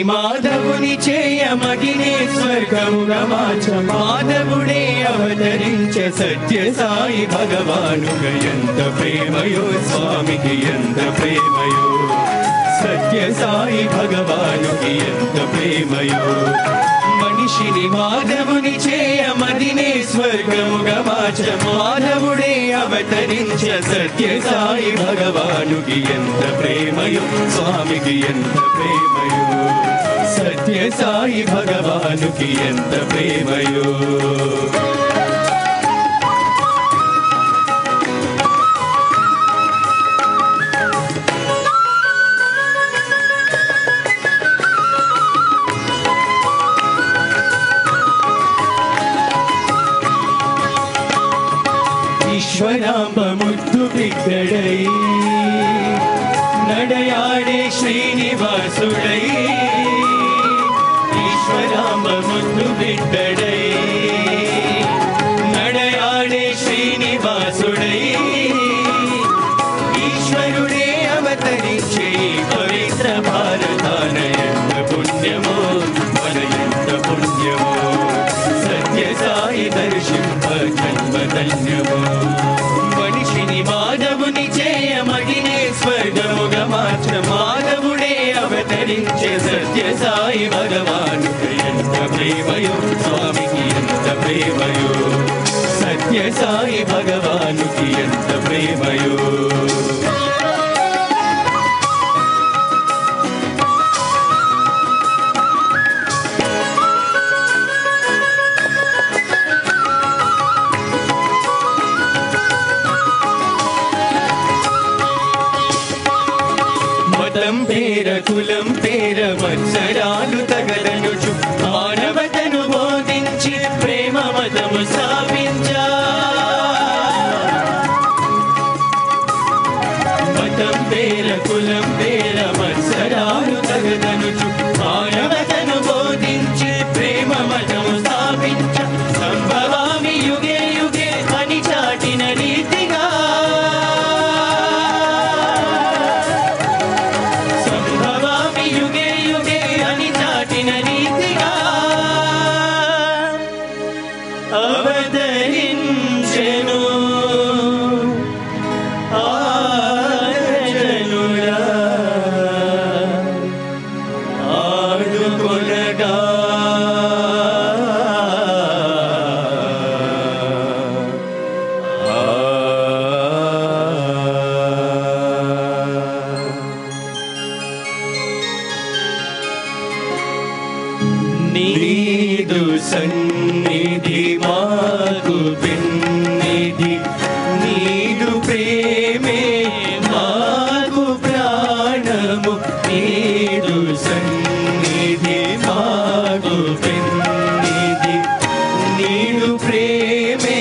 మాధవుని చేయమగినే స్వర్గముగా మార్చ మాధవుడే అవతరించ సత్య సాయి భగవానుగ ఎంత ప్రేమయో స్వామికి ఎంత ప్రేమయో సత్య సాయి భగవానుకి ఎంత ప్రేమయో మనిషిని మాధవుని చేయమదినే స్వర్గముగా మార్చ మాధవుడే అవతరించ సత్య సాయి భగవానుకి ఎంత ప్రేమయో స్వామికి ఎంత ప్రేమయో సత్య సాయి భగవానుకి ఎంత ప్రేమయో ఈశ్వరాంబ ముద్దు బిడ్డడై నడయాడే శ్రీనివాసుడై ఈశ్వరాంబ ముద్దు బిడ్డడై నడయాడే శ్రీనివాసుడై ఈశ్వరుడే అవతరించే పవిత్ర భారతాన ఎంత పుణ్యమో మన ఎంత పుణ్యమో సత్య సాయి దర్శింప జన్మధన్యమో మనిషిని మాధవుని చేయమగినే స్వర్గముగా మార్చ మాధవుడే అవతరించే సత్య సాయి భగవానుకి ఎంత ప్రేమయో స్వామికి ఎంత ప్రేమయో సత్య సాయి భగవానుకి ఎంత ప్రేమయో మతం పేర కులం పేర మత్సరాలు తగలనుచు మానవతను బోధించి ప్రేమ మతము స్థాపించా మతం పేర కులం పేర మత్సరాలు తగలనుచు మానవతను బోధించి ప్రేమ మతము స్థాపించ సంభవామి యుగే యుగే అని చాటిన రీతిగా అవతరించెను ఆజనులా ఆదుకొనగా నీదు సన్నిధి మాకు పెన్నిధి నీదు ప్రేమే మాకు ప్రాణము నీదు సన్నిధి మాకు పెన్నిధి నీదు ప్రేమే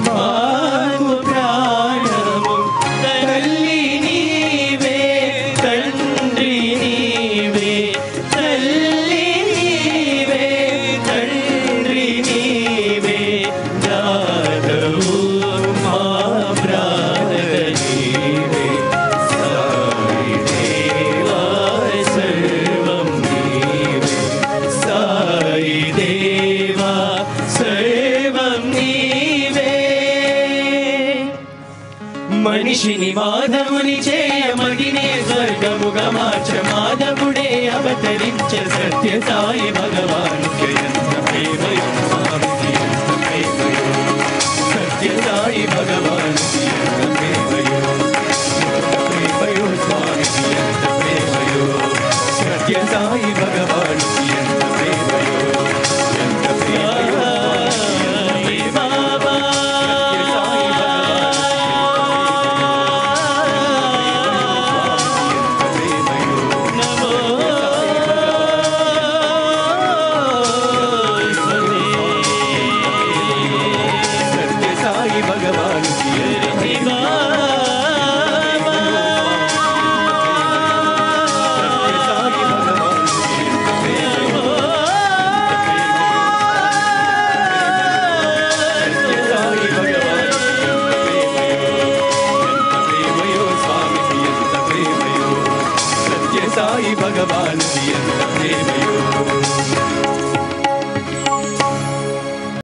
మాకు ప్రాణము తల్లి నీవే తండ్రి నీవే తల్లి మనిషిని మాధవుని చేయమగినే స్వర్గముగా మార్చ మాధవుడే అవతరించ సత్య సాయి భగవాను